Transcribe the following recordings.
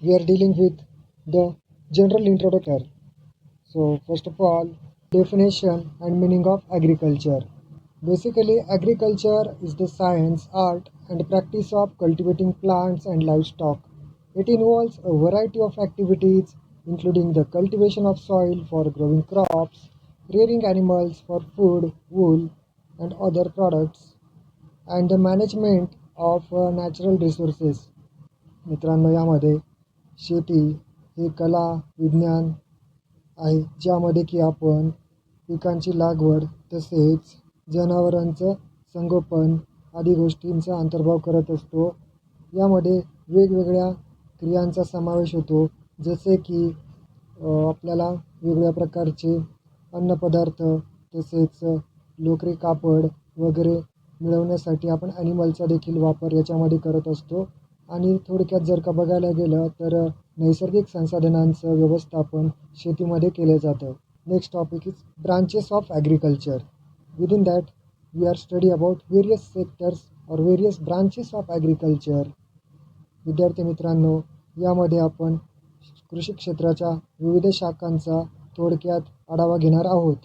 we are dealing with the general introduction. So first of all, definition and meaning of agriculture. Basically, agriculture is the science, art, and practice of cultivating plants and livestock. It involves a variety of activities, including the cultivation of soil for growing crops, rearing animals for food, wool, and other products, and the management of natural resources. मित्रांनो, यामध्ये शेती हे कला, विज्ञान आहे, ज्यामध्ये की आपण पिकांची लागवड तसेच जनावरांचं संगोपन आदी गोष्टींचा अंतर्भाव करत असतो. यामध्ये वेगवेगळ्या क्रियांचा समावेश होतो, जसे की आपल्याला वेगवेगळ्या प्रकारचे अन्नपदार्थ तसेच लोकरी कापड वगैरे मिळवण्यासाठी आपण ॲनिमलचा देखील वापर याच्यामध्ये करत असतो. आणि थोडक्यात जर का बघायला गेलं तर नैसर्गिक संसाधनांचं व्यवस्थापन शेतीमध्ये केलं जातं. Next topic is branches of agriculture. Within that we are study about various sectors और व्हेरियस ब्रांचेस ऑफ ॲग्रिकल्चर. विद्यार्थी मित्रांनो, यामध्ये आपण कृषी क्षेत्राच्या विविध शाखांचा थोडक्यात आढावा घेणार आहोत.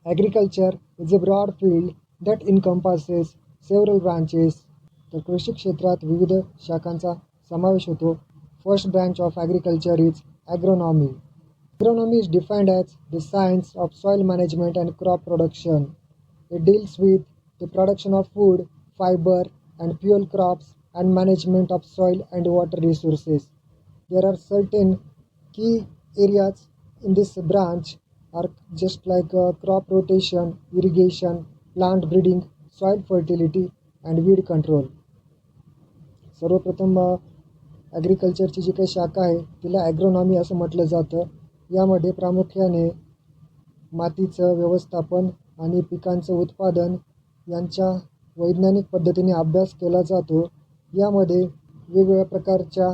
Agriculture is a broad field that encompasses several branches. तर कृषी क्षेत्रात विविध शाखांचा समावेश होतो. First branch of agriculture is agronomy. Agronomy is defined as the science of soil management and crop production. It deals with the production of food, fibre and fuel crops and management of soil and water resources. There are certain key areas in this branch are just like crop rotation, irrigation, plant breeding, soil fertility and weed control. सर्वप्रथम ॲग्रिकल्चरची जी काही शाखा आहे तिला agronomy असं म्हटलं जातं. यामध्ये प्रामुख्याने मातीचं व्यवस्थापन आणि पिकांचं उत्पादन यांच्या वैज्ञानिक पद्धतीने अभ्यास केला जातो. यामध्ये वेगवेगळ्या प्रकारच्या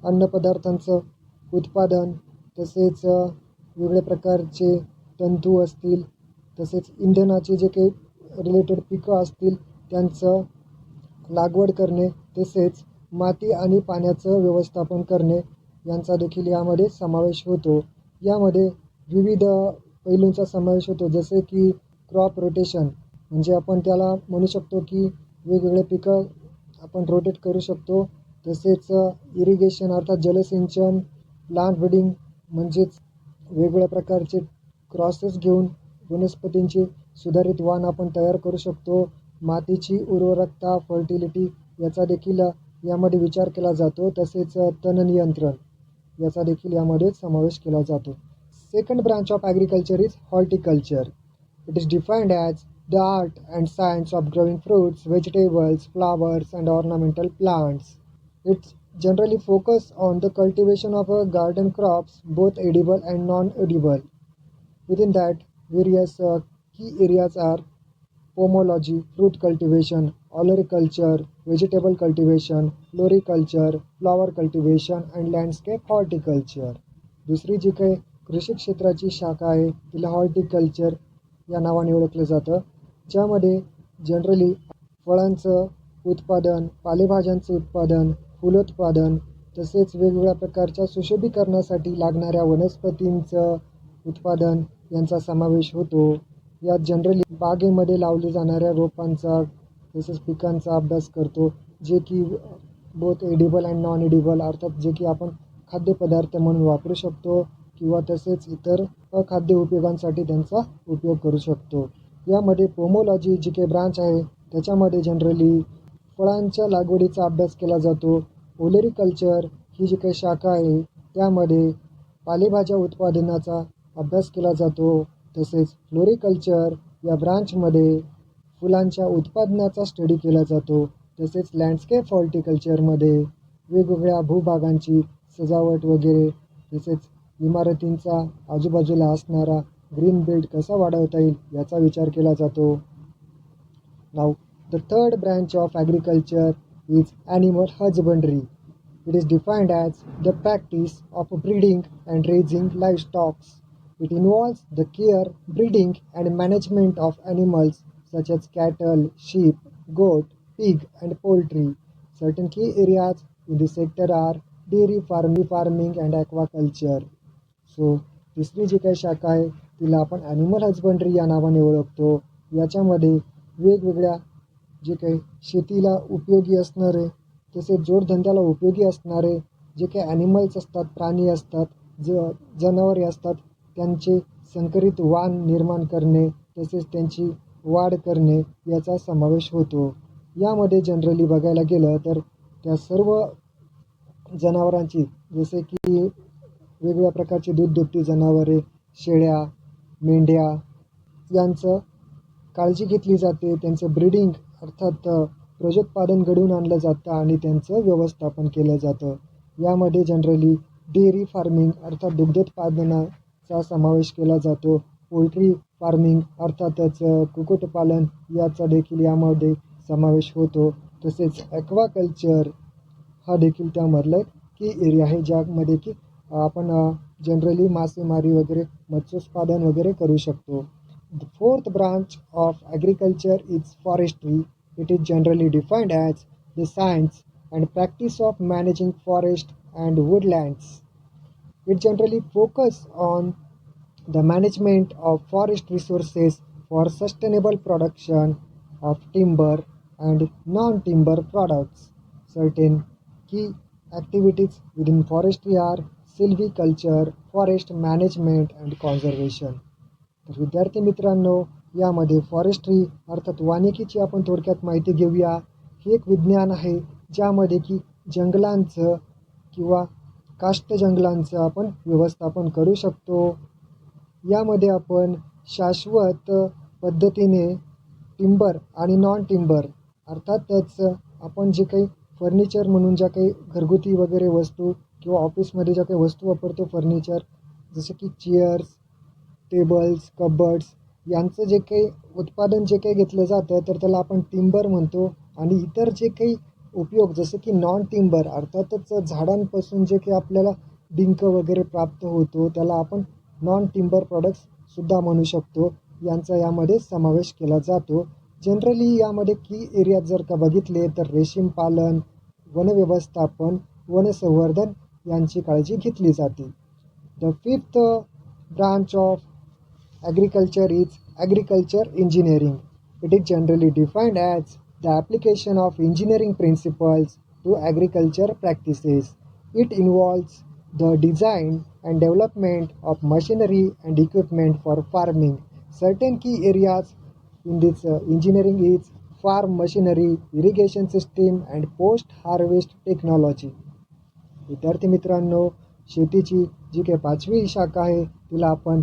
अन्नपदार्थांचं उत्पादन तसेच वेगवेगळ्या प्रकारचे तंतू असतील तसेच इंधनाचे जे काही रिलेटेड पिकं असतील त्यांचं लागवड करणे तसेच माती आणि पाण्याचं व्यवस्थापन करणे यांचा देखील यामध्ये समावेश होतो. यामध्ये विविध पैलूंचा समावेश होतो, जसे की क्रॉप रोटेशन म्हणजे आपण त्याला म्हणू शकतो की वेगवेगळे पिकं आपण रोटेट करू शकतो. तसेच इरिगेशन अर्थात जलसिंचन, प्लांट ब्रीडिंग म्हणजेच वेगवेगळ्या प्रकारचे क्रॉसेस घेऊन वनस्पतींची सुधारित वाण आपण तयार करू शकतो. मातीची उर्वरकता, फर्टिलिटी याचा देखील यामध्ये विचार केला जातो. तसेच तण नियंत्रण याचा देखील यामध्ये समावेश केला जातो. Second branch of agriculture is horticulture. It is defined as the art and science of growing fruits, vegetables, flowers and ornamental plants. It's generally focused on the cultivation of garden crops, both edible and non-edible. Within that, various key areas are pomology, fruit cultivation, olericulture, vegetable cultivation, floriculture, flower cultivation and landscape horticulture. दुसरी जी काही कृषी क्षेत्राची शाखा आहे तिला horticulture या नावाने ओळखलं जातं, ज्यामध्ये जनरली फळांचं उत्पादन, पालेभाज्यांचं उत्पादन, फुलोत्पादन तसेच वेगवेगळ्या प्रकारच्या सुशोभीकरणासाठी लागणाऱ्या वनस्पतींचं उत्पादन यांचा समावेश होतो. यात जनरली बागेमध्ये लावले जाणाऱ्या रोपांचा तसेच पिकांचा अभ्यास करतो, जे की both edible and non edible अर्थात जे की आपण खाद्यपदार्थ म्हणून वापरू शकतो किंवा तसेच इतर अखाद्य उपयोगांसाठी त्यांचा उपयोग करू शकतो. यामध्ये पोमोलॉजी जी काही ब्रांच आहे त्याच्यामध्ये जनरली फळांच्या लागवडीचा अभ्यास केला जातो. ओलेरिकल्चर ही जी काही शाखा आहे त्यामध्ये पालेभाज्या उत्पादनाचा अभ्यास केला जातो. तसेच फ्लोरिकल्चर या ब्रांचमध्ये फुलांच्या उत्पादनाचा स्टडी केला जातो. तसेच लँडस्केप हॉर्टिकल्चरमध्ये वेगवेगळ्या भूभागांची सजावट वगैरे तसेच इमारतींचा आजूबाजूला असणारा ग्रीन बेल्ट कसा वाढवता येईल याचा विचार केला जातो. नाव the third branch of agriculture is animal husbandry. It is defined as the practice of breeding and raising livestock. It involves the care, breeding and management of animals such as cattle, sheep, goat, pig and poultry. Certain key areas in this sector are dairy farming and aquaculture. So तिसरी जी काही शाखा आहे तिला आपण animal husbandry या नावाने ओळखतो. याच्यामध्ये वेगवेगळ्या जे काही शेतीला उपयोगी असणारे तसेच जोडधंद्याला उपयोगी असणारे जे काही ॲनिमल्स असतात, प्राणी असतात, जनावरे असतात, त्यांचे संकरित वाण निर्माण करणे तसेच त्यांची वाढ करणे याचा समावेश होतो. यामध्ये जनरली बघायला गेलं तर त्या सर्व जनावरांची जसे की वेगवेगळ्या प्रकारची दूध दुभती जनावरे, शेळ्या, मेंढ्या यांचं काळजी घेतली जाते. त्यांचं ब्रीडिंग अर्थात प्रजोत्पादन घडवून आणलं जातं आणि त्यांचं व्यवस्थापन केलं जातं. यामध्ये जनरली डेअरी फार्मिंग अर्थात दुग्धोत्पादनाचा समावेश केला जातो. पोल्ट्री फार्मिंग अर्थातच कुक्कुटपालन याचा देखील यामध्ये समावेश होतो. तसेच ॲक्वाकल्चर हा देखील त्यामधला एक की एरिया आहे ज्यामध्ये की आपण जनरली मासेमारी वगैरे मत्स्योत्पादन वगैरे करू शकतो. The fourth branch of agriculture is forestry. It is generally defined as the science and practice of managing forest and woodlands. It generally focuses on the management of forest resources for sustainable production of timber and non-timber products. Certain key activities within forestry are silviculture, forest management and conservation. तर विद्यार्थी मित्रांनो, यामध्ये forestry अर्थात वानिकीची आपण थोडक्यात माहिती घेऊया. हे एक विज्ञान आहे ज्यामध्ये की जंगलांचं किंवा काष्ट जंगलांचं आपण व्यवस्थापन करू शकतो. यामध्ये आपण शाश्वत पद्धतीने टिंबर आणि नॉन टिंबर अर्थातच आपण जे काही फर्निचर म्हणून ज्या काही घरगुती वगैरे वस्तू किंवा ऑफिसमध्ये ज्या काही वस्तू वापरतो फर्निचर जसे की चेअर्स, टेबल्स, कबर्ड्स यांचं जे काही उत्पादन जे काही घेतलं जातं तर त्याला आपण टिंबर म्हणतो. आणि इतर जे काही उपयोग जसे की नॉन टिंबर अर्थातच झाडांपासून जे काही आपल्याला डिंक वगैरे प्राप्त होतो त्याला आपण नॉन टिंबर प्रॉडक्ट्ससुद्धा म्हणू शकतो. यांचा यामध्ये समावेश केला जातो. जनरली यामध्ये की एरियात जर का बघितले तर रेशीम पालन, वनव्यवस्थापन, वनसंवर्धन यांची काळजी घेतली जाते. The fifth branch of agriculture is agriculture engineering. It is generally defined as the application of engineering principles to agriculture practices. It involves the design and development of machinery and equipment for farming. Certain key areas in this engineering is farm machinery, irrigation system and post-harvest technology. विद्यार्थी मित्रांनो, शेतीची जी काही पाचवी शाखा आहे तिला आपण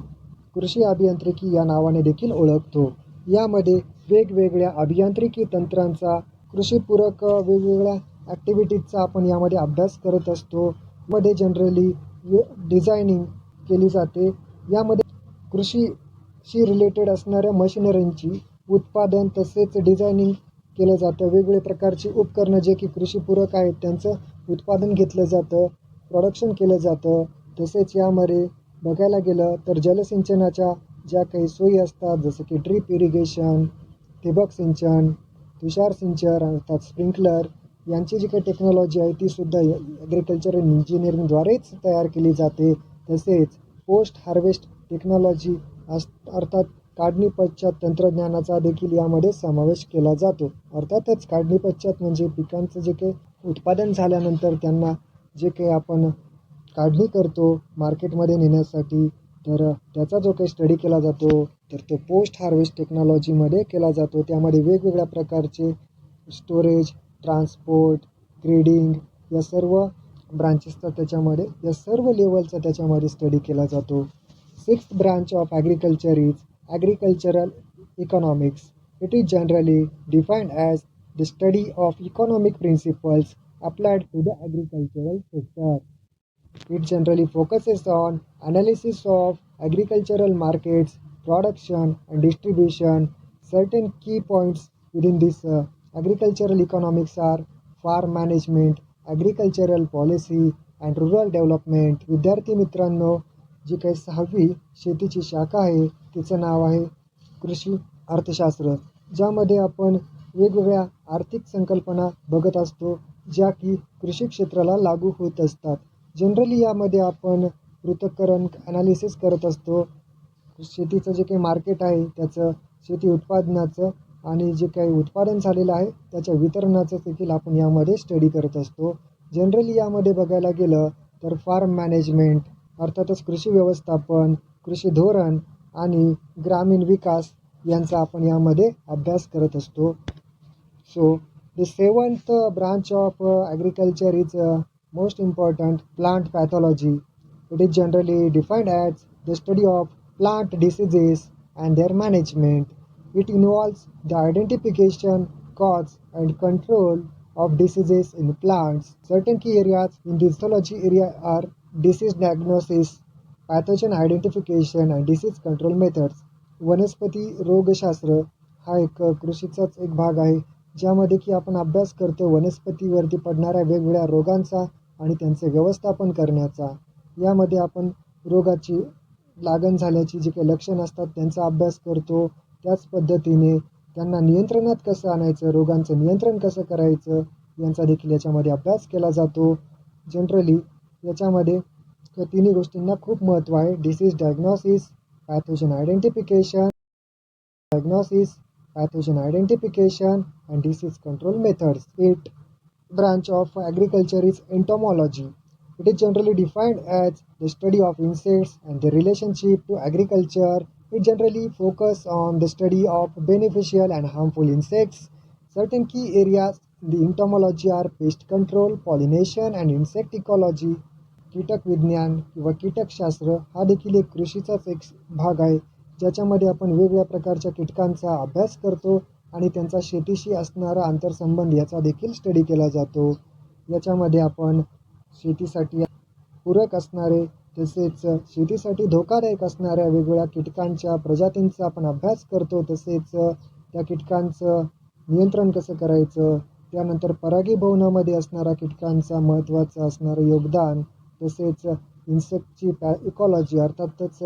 कृषी अभियांत्रिकी या नावाने देखील ओळखतो. यामध्ये वेगवेगळ्या अभियांत्रिकी तंत्रांचा कृषीपूरक वेगवेगळ्या ॲक्टिव्हिटीजचा आपण यामध्ये अभ्यास करत असतो. मध्ये जनरली डिझायनिंग केली जाते. यामध्ये कृषीशी रिलेटेड असणाऱ्या मशिनरींची उत्पादन तसेच डिझायनिंग केलं जातं. वेगवेगळ्या प्रकारची उपकरणं जे की कृषीपूरक आहेत त्यांचं उत्पादन घेतलं जातं, प्रोडक्शन केलं जातं. तसेच यामध्ये बघायला गेलं तर जलसिंचनाच्या ज्या काही सोयी असतात जसं की ड्रीप इरिगेशन, ठिबक सिंचन, तुषार सिंचन अर्थात स्प्रिंकलर यांची जी काही टेक्नॉलॉजी आहे तीसुद्धा ॲग्रिकल्चरल इंजिनिअरिंगद्वारेच तयार केली जाते. तसेच पोस्ट हार्वेस्ट टेक्नॉलॉजी अर्थात काढणी पश्चात तंत्रज्ञानाचा देखील यामध्ये समावेश केला जातो. अर्थातच काढणी पश्चात म्हणजे पिकांचं जे काही उत्पादन झाल्यानंतर त्यांना जे काही आपण काढणी करतो मार्केटमध्ये नेण्यासाठी तर त्याचा जो काही स्टडी केला जातो तर तो पोस्ट हार्वेस्ट टेक्नॉलॉजीमध्ये केला जातो. त्यामध्ये वेगवेगळ्या प्रकारचे स्टोरेज, ट्रान्सपोर्ट, ग्रेडिंग या सर्व ब्रांचेसचा त्याच्यामध्ये या सर्व लेवलचा त्याच्यामध्ये स्टडी केला जातो. Sixth branch of agriculture is agricultural economics. It is generally defined as the study of economic principles applied to the agricultural sector. It generally focuses on analysis of agricultural markets, production and distribution. Certain key points within this agricultural economics are farm management, agricultural policy and rural development. विद्यार्थी मित्रांनो, जी काही सहावी शेतीची शाखा आहे तिचं नाव आहे कृषी अर्थशास्त्र, ज्यामध्ये आपण वेगवेगळ्या आर्थिक संकल्पना बघत असतो. ज्या की कृषी क्षेत्राला लागू होत असतात. जनरली यामध्ये आपण पृथक्करण ॲनालिसिस करत असतो. शेतीचं जे काही मार्केट आहे त्याचं, शेती उत्पादनाचं आणि जे काही उत्पादन झालेलं आहे त्याच्या वितरणाचं देखील आपण यामध्ये स्टडी करत असतो. जनरली यामध्ये बघायला गेलं तर फार्म मॅनेजमेंट अर्थातच कृषी व्यवस्थापन, कृषी धोरण आणि ग्रामीण विकास यांचा आपण यामध्ये अभ्यास करत असतो. So the seventh branch of agriculture is most important, plant pathology. It is generally defined as the study of plant diseases and their management. It involves the identification, cause, and control of diseases in plants. Certain key areas in the pathology area are disease diagnosis, pathogen identification, and disease control methods. वनस्पती रोगशास्त्र हा एक कृषीचाच एक भाग आहे, ज्यामध्ये की आपण अभ्यास करतो वनस्पतीवरती पडणाऱ्या वेगवेगळ्या रोगांचा आणि त्यांचे व्यवस्थापन करण्याचा. यामध्ये आपण रोगाची लागण झाल्याची जी काही लक्षणं असतात त्यांचा अभ्यास करतो. त्याच पद्धतीने त्यांना नियंत्रणात कसं आणायचं, रोगांचं नियंत्रण कसं करायचं यांचा देखील याच्यामध्ये अभ्यास केला जातो. जनरली याच्यामध्ये या तिन्ही गोष्टींना खूप महत्त्व आहे. Disease diagnosis, pathogen identification, and disease control methods. Eighth branch of agriculture is entomology. It is generally defined as the study of insects and their relationship to agriculture. It generally focuses on the study of beneficial and harmful insects. Certain key areas in the entomology are pest control, pollination, and insect ecology. कीटक विज्ञान किंवा कीटकशास्त्र हा देखील एक कृषीचाच एक भाग आहे, ज्याच्यामध्ये आपण वेगवेगळ्या प्रकारच्या कीटकांचा अभ्यास करतो आणि त्यांचा शेतीशी असणारा आंतरसंबंध याचा देखील स्टडी केला जातो. याच्यामध्ये आपण शेतीसाठी पूरक असणारे तसेच शेतीसाठी धोकादायक असणाऱ्या वेगवेगळ्या कीटकांच्या प्रजातींचा आपण अभ्यास करतो. तसेच त्या कीटकांचं नियंत्रण कसं करायचं, त्यानंतर परागीभवनामध्ये असणारा कीटकांचा महत्त्वाचं असणारं योगदान, तसेच इन्सेक्टची इकॉलॉजी अर्थातच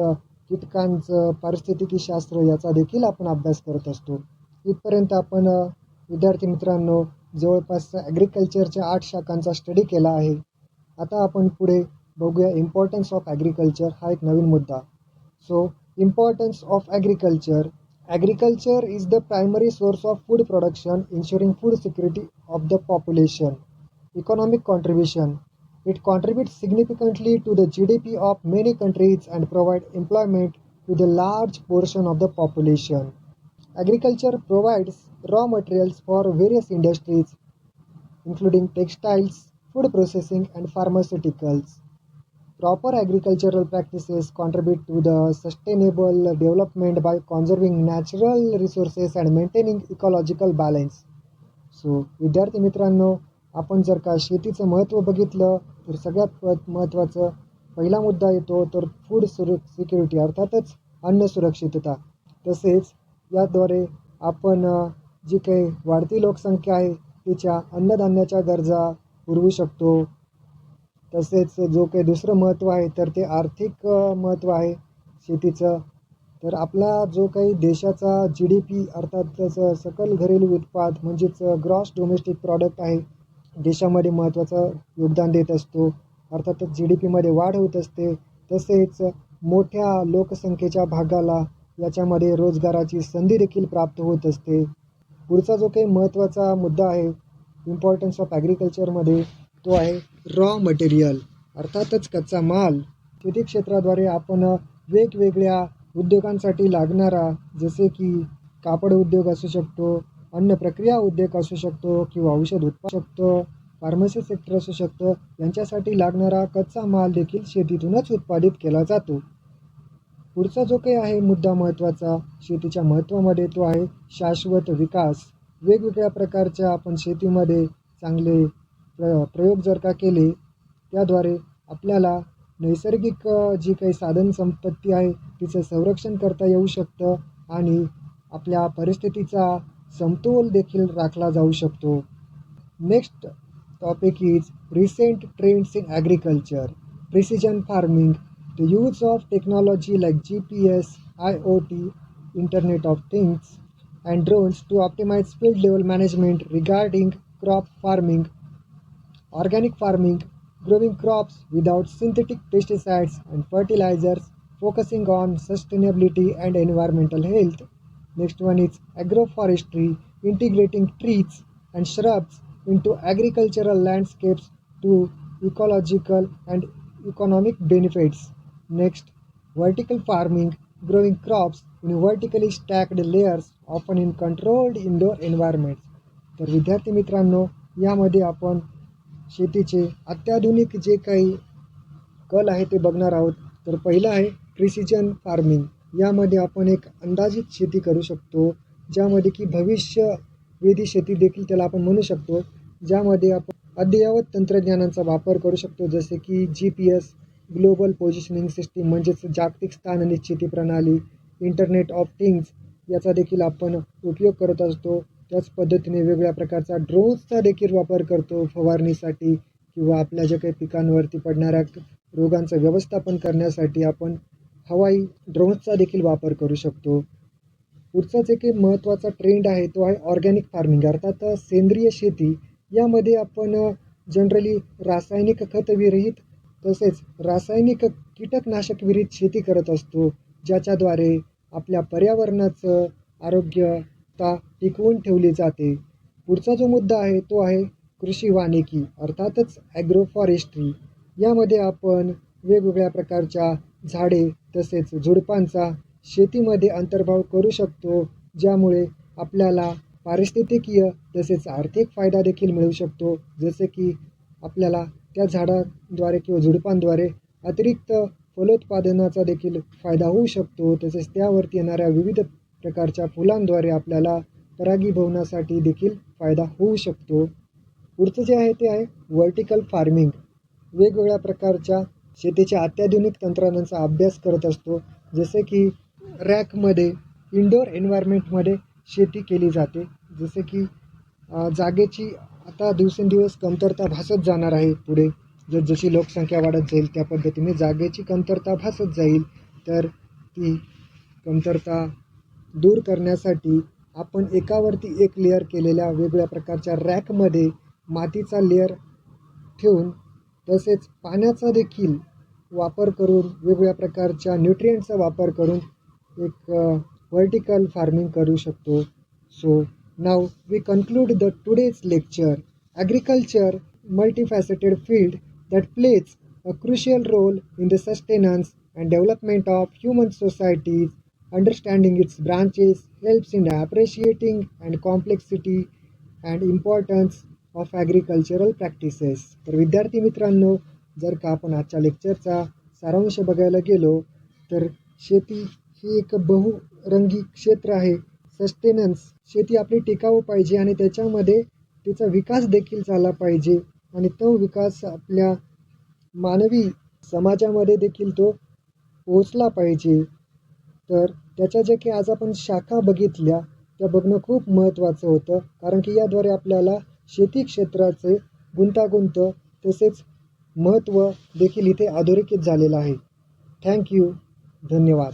कीटकांचं पारिस्थितिकी शास्त्र याचा देखील आपण अभ्यास करत असतो. इथपर्यंत आपण विद्यार्थी मित्रांनो जवळपास ॲग्रिकल्चरच्या 8 शाखांचा स्टडी केला आहे. आता आपण पुढे बघूया इम्पॉर्टन्स ऑफ ॲग्रिकल्चर हा एक नवीन मुद्दा. So importance of agriculture. Agriculture is the primary source of food production, ensuring food security of the population. Economic contribution. It contributes significantly to the GDP of many countries and provides employment to the large portion of the population. Agriculture provides raw materials for various industries, including textiles, food processing, and pharmaceuticals. Proper agricultural practices contribute to the sustainable development by conserving natural resources and maintaining ecological balance. So विद्यार्थी मित्रांनो, आपण जर का शेतीचं महत्त्व बघितलं तर सगळ्यात महत्त्वाचं पहिला मुद्दा येतो तर फूड सिक्युरिटी अर्थातच अन्न सुरक्षितता. तसेच याद्वारे आपण जी काही वाढती लोकसंख्या आहे तिच्या अन्नधान्याच्या गरजा पुरवू शकतो. तसेच जो काही दुसरं महत्त्व आहे तर ते आर्थिक महत्त्व आहे शेतीचं. तर आपला जो काही देशाचा GDP अर्थातच सकल घरेलू उत्पाद म्हणजेच ग्रॉस डोमेस्टिक प्रॉडक्ट आहे, देशामध्ये महत्त्वाचं योगदान देत असतो. अर्थातच GDPमध्ये वाढ होत असते. तसेच मोठ्या लोकसंख्येच्या भागाला याच्यामध्ये रोजगाराची संधी देखील प्राप्त होत असते. पुढचा जो काही महत्त्वाचा मुद्दा आहे इम्पॉर्टन्स ऑफ ॲग्रिकल्चरमध्ये तो आहे रॉ मटेरियल अर्थातच कच्चा माल. शेती क्षेत्राद्वारे आपण वेगवेगळ्या उद्योगांसाठी लागणारा जसे की कापड उद्योग असू शकतो, अन्न प्रक्रिया उद्योग असू शकतो किंवा औषध उत्पादन शकतो, फार्मसी सेक्टर असू शकतं, यांच्यासाठी लागणारा कच्चा माल देखील शेतीतूनच उत्पादित केला जातो. पुढचा जो काही आहे मुद्दा महत्त्वाचा शेतीच्या महत्त्वामध्ये तो आहे शाश्वत विकास. वेगवेगळ्या प्रकारच्या आपण शेतीमध्ये चांगले प्रयोग जर का केले त्याद्वारे आपल्याला नैसर्गिक जी काही साधन संपत्ती आहे तिचं संरक्षण करता येऊ शकतं आणि आपल्या परिस्थितीचा समतोल देखील राखला जाऊ शकतो. Next topic is recent trends in agriculture. Precision farming. The use of technology like GPS, IoT, internet of things and drones to optimize field level management regarding crop farming. Organic farming, growing crops without synthetic pesticides and fertilizers, focusing on sustainability and environmental health. Next one is agroforestry, integrating trees and shrubs into agricultural landscapes to ecological and economic benefits. Next, vertical farming, growing crops in vertically stacked layers, often in controlled indoor environments. तर विद्यार्थी मित्रांनो, यामध्ये आपण शेतीचे अत्याधुनिक जे काही कल आहे ते बघणार आहोत. तर पहिलं आहे प्रिसिजन फार्मिंग. यामध्ये आपण एक अंदाजित शेती करू शकतो, ज्यामध्ये की भविष्यवेधी शेती देखील त्याला आपण म्हणू शकतो, ज्यामध्ये आपण अद्ययावत तंत्रज्ञानाचा वापर करू शकतो, जसे की GPS, ग्लोबल पोझिशनिंग सिस्टीम म्हणजेच जागतिक स्थान निश्चिती प्रणाली, इंटरनेट ऑफ थिंग्स याचा देखील आपण उपयोग करत असतो. त्याच पद्धतीने वेगवेगळ्या प्रकारचा ड्रोन्सचा देखील वापर करतो फवारणीसाठी किंवा आपल्या ज्या काही पिकांवरती पडणाऱ्या रोगांचं व्यवस्थापन करण्यासाठी आपण हवाई ड्रोन्सचा देखील वापर करू शकतो. पुढचाच एक महत्त्वाचा ट्रेंड आहे तो आहे ऑर्गॅनिक फार्मिंग, अर्थात सेंद्रिय शेती. यामध्ये आपण जनरली रासायनिक खतविरहित तसेच रासायनिक कीटकनाशक विरहित शेती करत असतो, ज्याच्याद्वारे आपल्या पर्यावरणाचं आरोग्यता टिकवून ठेवली जाते. पुढचा जो मुद्दा आहे तो आहे कृषी वानिकी, अर्थातच ॲग्रोफॉरेस्ट्री. यामध्ये आपण वेगवेगळ्या प्रकारच्या झाडे तसेच झुडपांचा शेतीमध्ये अंतर्भाव करू शकतो, ज्यामुळे आपल्याला पारिस्थितिकीय तसेच आर्थिक फायदा देखील मिळू शकतो. जसे की आपल्याला त्या झाडाद्वारे किंवा झुडपांद्वारे अतिरिक्त फलोत्पादनाचा देखील फायदा होऊ शकतो. तसेच त्यावरती येणाऱ्या विविध प्रकारच्या फुलांद्वारे आपल्याला परागीभवनासाठी देखील फायदा होऊ शकतो. पुढचं जे आहे ते आहे व्हर्टिकल फार्मिंग. वेगवेगळ्या प्रकारच्या शेतीच्या अत्याधुनिक तंत्रज्ञानाचा अभ्यास करत असतो, जसे की रॅकमध्ये इंडोर एन्व्हायरमेंटमध्ये शेती केली जाते. जसे की जागेची आता दिवसेंदिवस कमतरता भासत जाणार आहे. पुढे जशी लोकसंख्या वाढत जाईल त्या पद्धतीने जागेची कमतरता भासत जाईल. तर ती कमतरता दूर करण्यासाठी आपण एकावरती एक लेअर केलेल्या वेगवेगळ्या प्रकारच्या रॅकमध्ये मातीचा लेअर ठेवून तसेच पाण्याचा देखील वापर करून वेगवेगळ्या प्रकारच्या न्यूट्रिएंटचा वापर करून एक व्हर्टिकल फार्मिंग करू शकतो. So now we conclude the today's lecture. Agriculture multifaceted field that plays a crucial role in the sustenance and development of human societies. Understanding its branches helps in appreciating and complexity and importance of agricultural practices. तर विद्यार्थी मित्रांनो, जर का आपण आजच्या लेक्चरचा सारांश बघायला गेलो तर शेती ही एक बहुरंगी क्षेत्र आहे. सस्टेनन्स, शेती आपली टिकाऊ पाहिजे आणि त्याच्यामध्ये तिचा विकास देखील झाला पाहिजे आणि तो विकास आपल्या मानवी समाजामध्ये देखील तो पोचला पाहिजे. तर त्याच्या ज्या की आज आपण शाखा बघितल्या त्या बघणं खूप महत्त्वाचं होतं, कारण की याद्वारे आपल्याला शेती क्षेत्राचे गुंतागुंत तसेच महत्त्व देखील इथे अधोरेखित झालेलं आहे. थँक्यू. धन्यवाद.